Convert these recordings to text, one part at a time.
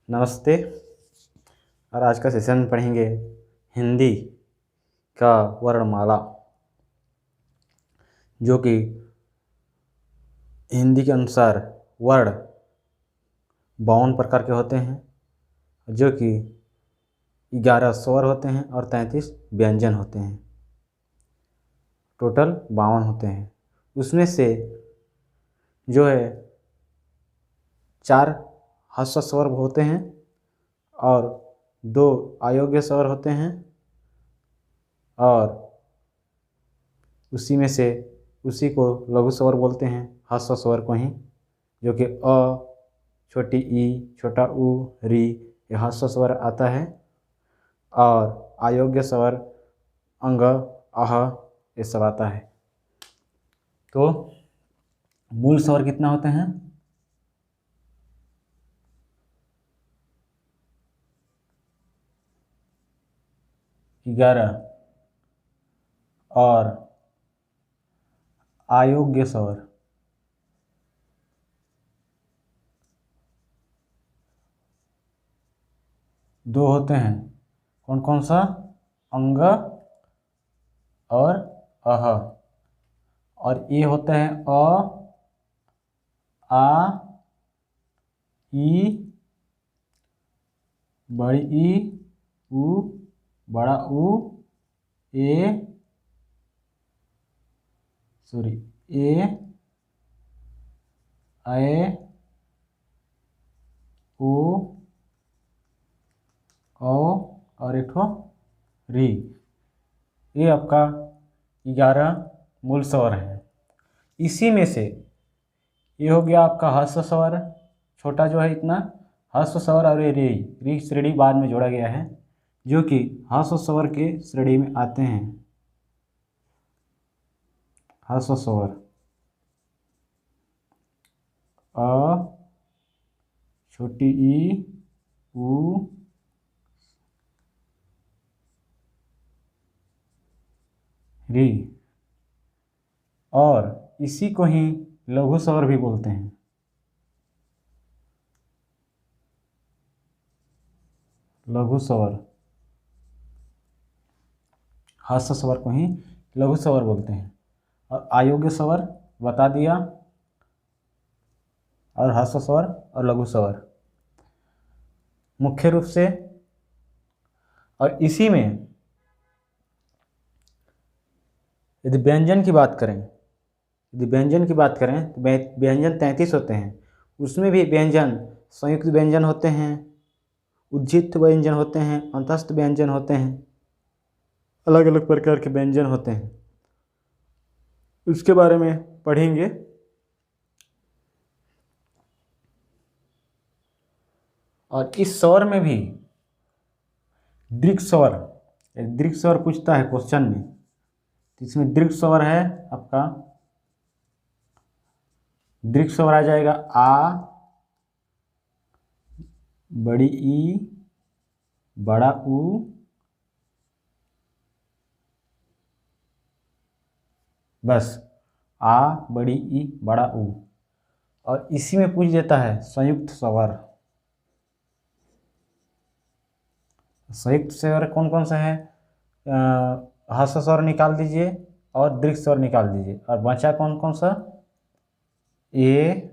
नमस्ते। और आज का सेशन में पढ़ेंगे हिंदी का वर्णमाला, जो कि हिंदी के अनुसार वर्ण 52 प्रकार के होते हैं, जो कि 11 स्वर होते हैं और 33 व्यंजन होते हैं। टोटल 52 होते हैं। उसमें से जो है 4 ह्रस्व स्वर होते हैं और 2 अयोग्य स्वर होते हैं, और उसी में से उसी को लघु स्वर बोलते हैं, ह्रस्व स्वर को ही, जो कि अ, छोटी ई, छोटा ऊ, री, ये ह्रस्व स्वर आता है। और अयोग्य स्वर अंग, अह, ये सब आता है। तो मूल स्वर कितना होते हैं? 11 और अयोग्य स्वर 2 होते हैं। कौन कौन सा? अंग और अह। और ये होते हैं अ, आ, ई, बड़ी ई, उ, बड़ा ऊ, ए, ए, ओ, और एक ठो री। ये आपका 11 मूल स्वर है। इसी में से ये हो गया आपका ह्रस्व स्वर, छोटा जो है इतना ह्रस्व स्वर, और ये री श्रेणी बाद में जोड़ा गया है, जो कि ह्रस्व स्वर के श्रेणी में आते हैं। ह्रस्व स्वर अ, छोटी ई, उ, री, और इसी को ही लघु स्वर भी बोलते हैं। लघु स्वर, ह्रस्व स्वर को ही लघु स्वर बोलते हैं। और अयोग्य स्वर बता दिया, और ह्रस्व स्वर और लघु स्वर मुख्य रूप से। और इसी में यदि व्यंजन की बात करें तो व्यंजन 33 होते हैं। उसमें भी व्यंजन संयुक्त व्यंजन होते हैं, उज्जित व्यंजन होते हैं, अंतस्थ व्यंजन होते हैं, अलग अलग प्रकार के व्यंजन होते हैं। उसके बारे में पढ़ेंगे। और इस स्वर में भी दीर्घ स्वर पूछता है क्वेश्चन में, तो इसमें दीर्घ स्वर है आपका। दीर्घ स्वर आ जाएगा आ, बड़ी ई, बड़ा ऊ, बस आ, बड़ी ई, बड़ा ऊ। और इसी में पूछ देता है संयुक्त स्वर। संयुक्त स्वर कौन कौन सा है? ह्रस्व स्वर निकाल दीजिए और दीर्घ स्वर निकाल दीजिए, और बचा कौन कौन सा? ए,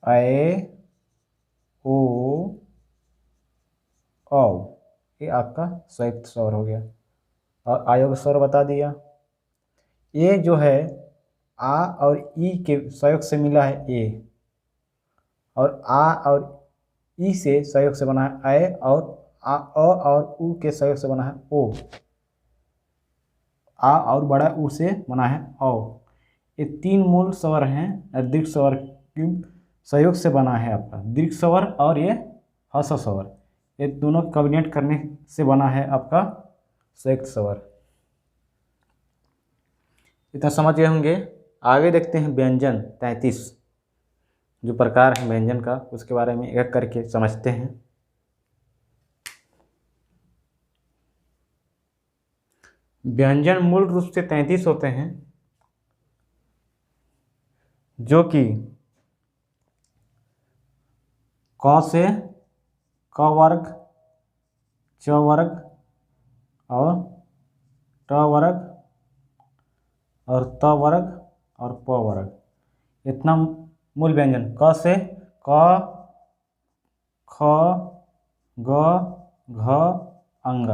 ऐ, ओ, औ, ये आपका संयुक्त स्वर हो गया। और अयोग्य स्वर बता दिया। ये जो है आ और ई के संयोग से मिला है ए, और आ और ई से संयोग से बना है ऐ, और आ, अ और उ के संयोग से बना है ओ। आ और बड़ा उ से बना है औ। ये 3 मूल स्वर हैं, और दीर्घ स्वर के सहयोग से बना है आपका दीर्घ स्वर, और ये ह्रस्व स्वर, ये दोनों कॉम्बिनेट करने से बना है आपका संयुक्त स्वर। इतना समझ गए होंगे। आगे देखते हैं व्यंजन 33 जो प्रकार है व्यंजन का, उसके बारे में एक करके समझते हैं। व्यंजन मूल रूप से 33 होते हैं, जो कि क से क वर्ग, च वर्ग और ट वर्ग और त वर्ग और प वर्ग, इतना मूल व्यंजन। क से क, ख, ग, घ, अंग,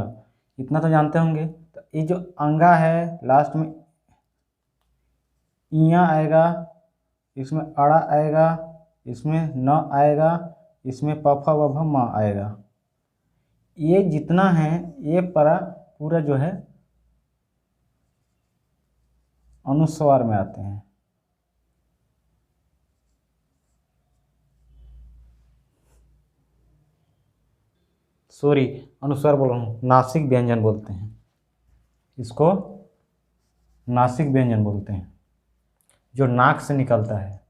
इतना तो जानते होंगे। तो ये जो अंगा है लास्ट में इया आएगा, इसमें अड़ा आएगा, इसमें न आएगा, इसमें पफ वफ म आएगा। ये जितना है ये पूरा जो है अनुस्वार में आते हैं। सॉरी, अनुस्वार बोल रहा हूँ, नासिक व्यंजन बोलते हैं इसको, नासिक व्यंजन बोलते हैं, जो नाक से निकलता है।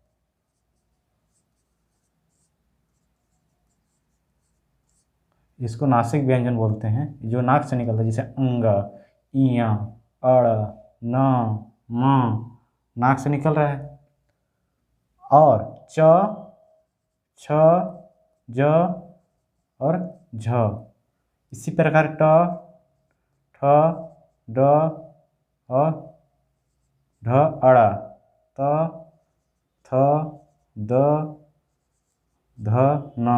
इसको नासिक व्यंजन बोलते हैं, जो नाक से निकलता है, जैसे अंग, इया, अड़, न, म, नाक से निकल रहा है। और च, छ, ज और झ, इसी प्रकार ट, ठ, ड और ढ, अड़ा, त, थ, द, ध, न,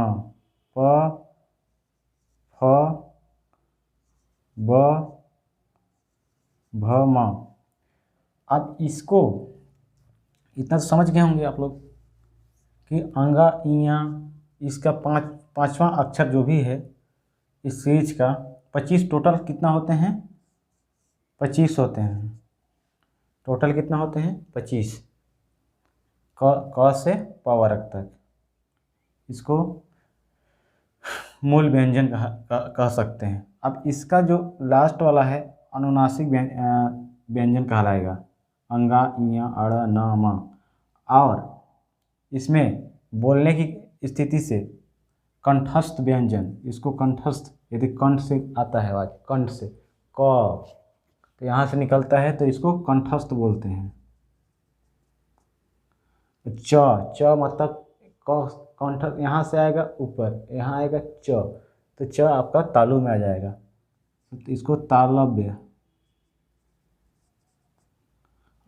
प, फ, ब, भ, म। अब इसको इतना तो समझ गए होंगे आप लोग कि अंगा, इया, इसका पांचवा अक्षर जो भी है इस सीरीज का 25 टोटल कितना होते हैं, 25 होते हैं। टोटल कितना होते हैं, 25। क से प वर्ग तक, इसको मूल व्यंजन कह सकते हैं। अब इसका जो लास्ट वाला है अनुनासिक व्यंजन कहलाएगा, अंगा, इया, अड़, न, म। और इसमें बोलने की स्थिति से कंठस्थ व्यंजन, इसको कंठस्थ, यदि कंठ से आता है आवाज, कंठ से क, तो यहाँ से निकलता है तो इसको कंठस्थ बोलते हैं। च, च मतलब कंठ यहाँ से आएगा ऊपर, यहाँ आएगा च, तो च आपका तालु में आ जाएगा, तो इसको तालव्य।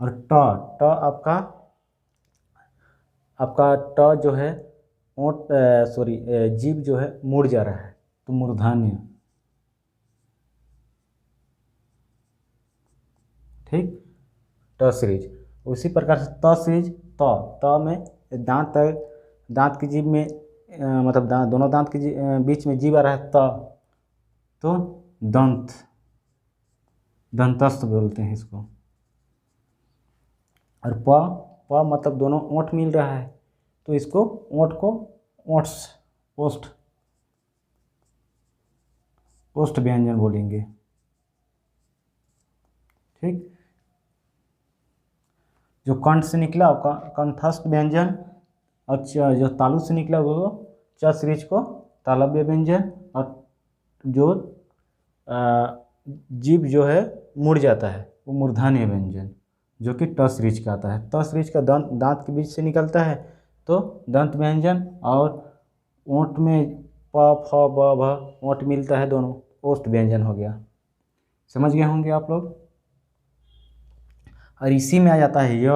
और ट, आपका ट जो है ओंठ, सॉरी, जीभ जो है मुड़ जा रहा है, तो मूर्धन्य। ठीक, ट सीरीज। उसी प्रकार से त सीरीज, त में दांत की जीभ में, मतलब दोनों दांत के बीच में जीभ आ रहा है, तो दंतस्थ बोलते हैं इसको। और प मतलब दोनों ओंठ मिल रहा है, तो इसको ओंठ को ओष्ठ व्यंजन बोलेंगे। ठीक, जो कंठ से निकला कंठस्थ व्यंजन, और जो तालु से निकला वो च सीरीज को तालव्य व्यंजन, और जो जीभ जो है मुड़ जाता है वो मूर्धन्य व्यंजन, जो कि ट सीरीज का आता है। त सीरीज का दांत के बीच से निकलता है तो दंत व्यंजन, और ओंठ में प, फ, ब, भ ओंठ मिलता है, दोनों ओष्ठ व्यंजन हो गया। समझ गए होंगे आप लोग। और इसी में आ जाता है य,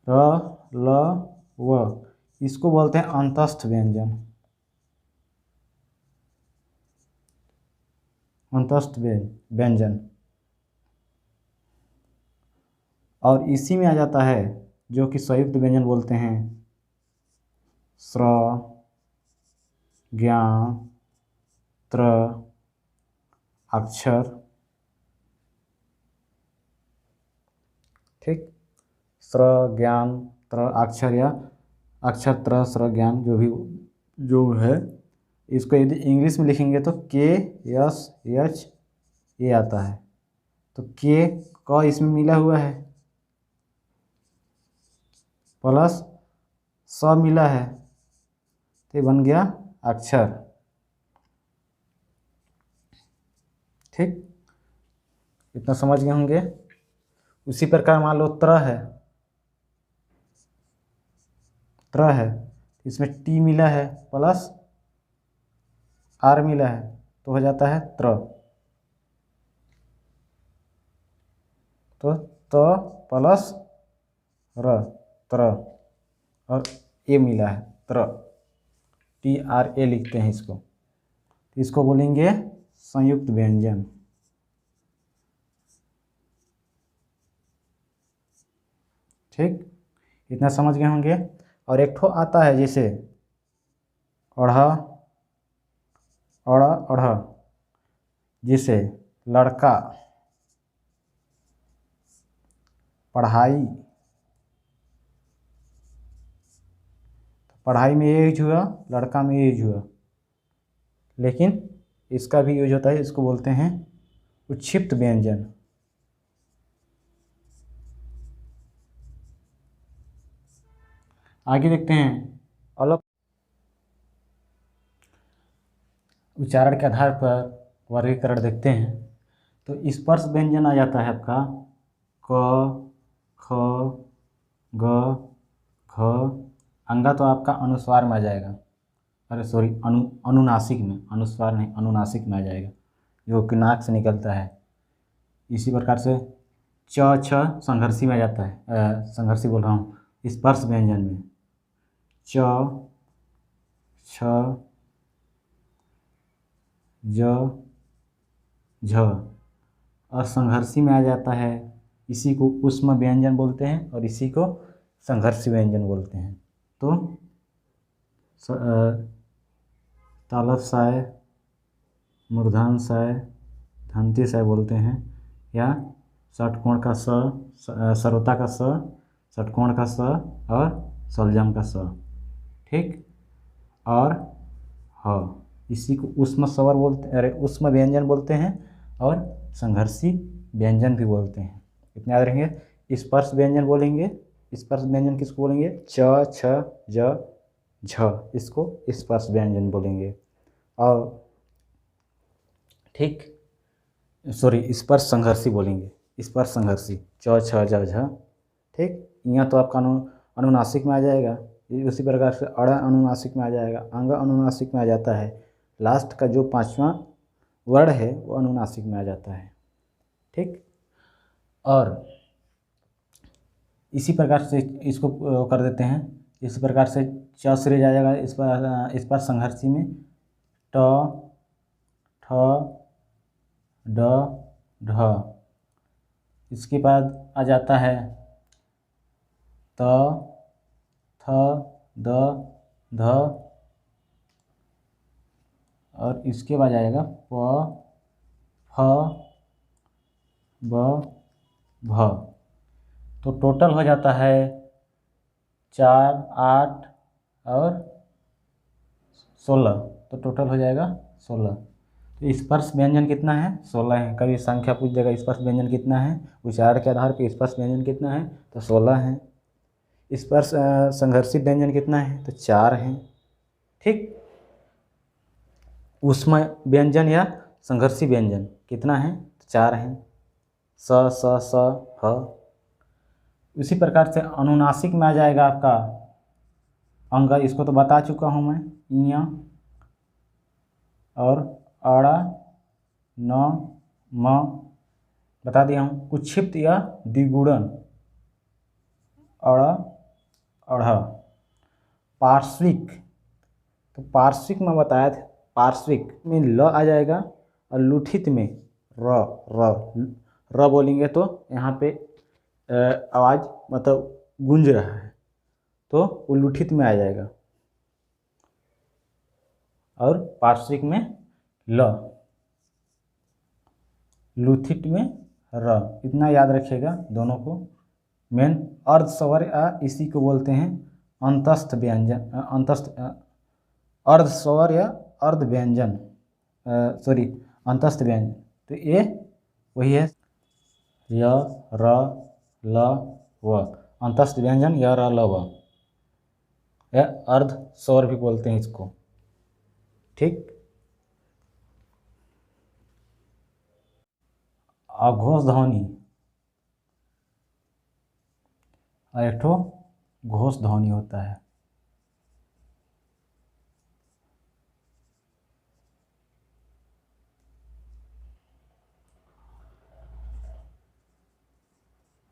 र, ल, व, इसको बोलते हैं अंतस्थ व्यंजन, अंतस्थ व्यंजन। और इसी में आ जाता है जो कि संयुक्त व्यंजन बोलते हैं, स्र, ज्ञ, त्र, अक्षर। ठीक, स्र, ज्ञान, त्र, अक्षर, या अक्षर, त्र, स्र, ज्ञान, जो है, इसको यदि इंग्लिश में लिखेंगे तो के, यस, एच, ये आता है। तो के, क इसमें मिला हुआ है, प्लस स मिला है, तो ये बन गया अक्षर। ठीक, इतना समझ गए होंगे। उसी प्रकार मान लो त्र है, इसमें टी मिला है प्लस आर मिला है तो हो जाता है त्र। तो त प्लस र त्र, और ए मिला है त्र, टी आर ए लिखते हैं इसको। तो इसको बोलेंगे संयुक्त व्यंजन। ठीक, इतना समझ गए होंगे। और एक ठो आता है जैसे अढ़ अड़ अढ़, जैसे लड़का, पढ़ाई, पढ़ाई में ये यूज हुआ, लड़का में ये यूज हुआ, लेकिन इसका भी यूज होता है, इसको बोलते हैं उच्छिप्त व्यंजन। आगे देखते हैं अलग उच्चारण के आधार पर वर्गीकरण देखते हैं। तो स्पर्श व्यंजन आ जाता है आपका क, ख, ग, घ। अंगा तो आपका अनुस्वार में आ जाएगा, अरे सॉरी अनुनासिक में, अनुस्वार नहीं अनुनासिक में आ जाएगा, जो कि नाक से निकलता है। इसी प्रकार से च छ संघर्षी में आ जाता है, संघर्षी बोल रहा हूँ, स्पर्श व्यंजन में च छ ज झ। और संघर्षी में आ जाता है, इसी को ऊष्म व्यंजन बोलते हैं और इसी को संघर्षी व्यंजन बोलते हैं। तो तालव साय, मूर्धान साय, धंती साय बोलते हैं, या षटकोण का स, सरोता का स, षटकोण का स और सलजम का स। ठीक, और ह, इसी को ऊष्म स्वर बोलते, अरे ऊष्म व्यंजन बोलते हैं और संघर्षी व्यंजन भी बोलते हैं। इतना याद रखेंगे। स्पर्श व्यंजन बोलेंगे, स्पर्श व्यंजन किसको बोलेंगे, च छ ज झ, इसको स्पर्श व्यंजन बोलेंगे। और ठीक, सॉरी स्पर्श संघर्षी बोलेंगे, स्पर्श संघर्षी च छ ज झ। ठीक, यहाँ तो आपका अनुनासिक में आ जाएगा, उसी प्रकार से अड़ अनुनासिक में आ जाएगा, अंग अनुनासिक में आ जाता है, लास्ट का जो पांचवा वर्ण है वो अनुनासिक में आ जाता है। ठीक, और इसी प्रकार से इसको कर देते हैं। इसी प्रकार से च श्रेय आ जाएगा इस पर संघर्षी में ट ठ ड ढ। इसके बाद आ जाता है त थ द ध, और इसके बाद आएगा प फ ब भ। तो टोटल हो जाता है 4, 8 और 16, तो टोटल हो जाएगा 16। तो स्पर्श व्यंजन कितना है, 16 है। कभी संख्या पूछ देगा स्पर्श व्यंजन कितना है, उच्चारण के आधार पर स्पर्श व्यंजन कितना है, तो 16 है। स्पर्श संघर्षी व्यंजन कितना है, तो 4 है। ठीक, ऊष्म व्यंजन या संघर्षी व्यंजन कितना है, तो 4 है, स स स ह। उसी प्रकार से अनुनासिक में आ जाएगा आपका अंग, इसको तो बता चुका हूँ मैं, इया और अड़ा न म बता दिया हूँ। उच्छिप्त या द्विगुणन अड़ अढ़। पार्श्विक, तो पार्श्विक में बताया था, पार्श्विक में ल आ जाएगा और लुठित में र र र बोलेंगे तो यहाँ पे आवाज़ मतलब गूंज रहा है, तो वो लुठित में आ जाएगा, और पार्श्विक में ल, लुठित में र। इतना याद रखिएगा दोनों को। मेन अर्ध स्वर या इसी को बोलते हैं अंतस्थ व्यंजन, अंतस्थ अर्ध स्वर या अर्ध व्यंजन, सॉरी अंतस्थ व्यंजन। तो ये वही है य र ल व, अंतस्थ व्यंजन य र ल व, या अर्ध स्वर भी बोलते हैं इसको। ठीक, अघोष ध्वनि और एक ठो घोष ध्वनि होता है।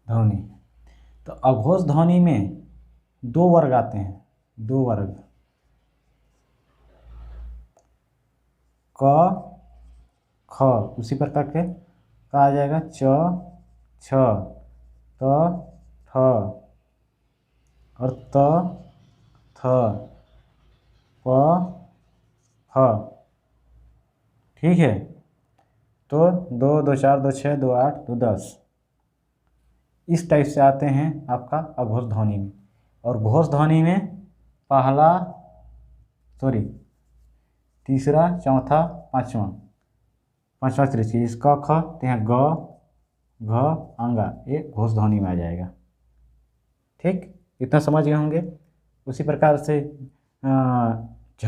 ध्वनि। तो अघोष ध्वनि में 2 वर्ग आते हैं, 2 वर्ग, क ख, उसी प्रकार के का आ जाएगा च छ त थ और त थ प ह। ठीक है, तो 2 2 4 2 6 2 8 2 10 इस टाइप से आते हैं आपका अघोष ध्वनि में। और घोष ध्वनि में पहला तीसरा चौथा पांचवा तृतीय, इसका ख तो यहाँ ग घ अंगा, ये घोष ध्वनि में आ जाएगा। ठीक, इतना समझ गए होंगे। उसी प्रकार से झ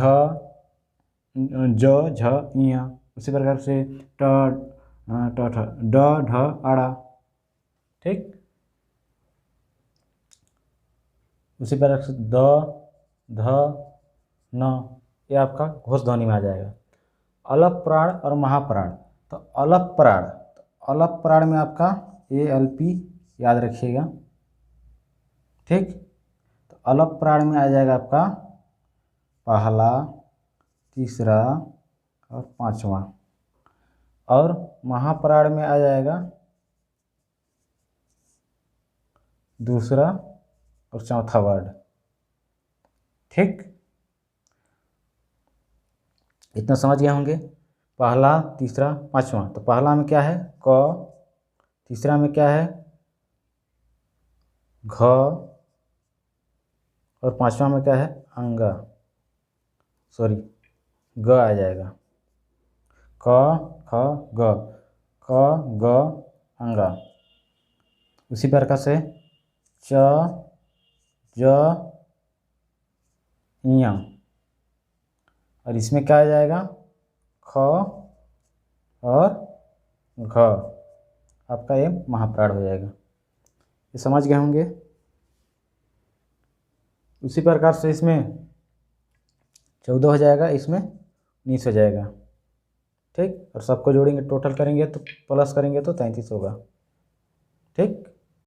ज झ इया, उसी प्रकार से ट ठ ड ढ अड़ा। ठीक, उसी प्रकार से द ध न, ये आपका घोष ध्वनि में आ जाएगा। अलप प्राण और महाप्राण। तो अलप प्राण में आपका ALP याद रखिएगा। ठीक, तो अलप प्राण में आ जाएगा आपका पहला तीसरा और पांचवा, और महाप्राण में आ जाएगा दूसरा और चौथा वर्ड। ठीक, इतना समझ गए होंगे। पहला तीसरा पांचवा, तो पहला में क्या है क, तीसरा में क्या है घ, और पांचवा में क्या है अंगा, ग आ जाएगा। क ख ग, क ग अंगा। उसी प्रकार से च ज इया, और इसमें क्या आ जाएगा ख और घ, आपका ये महाप्राण हो जाएगा। ये समझ गए होंगे। उसी प्रकार से इसमें 14 हो जाएगा, इसमें 19 हो जाएगा। ठीक, और सबको जोड़ेंगे, टोटल करेंगे तो प्लस करेंगे तो 33 होगा। ठीक।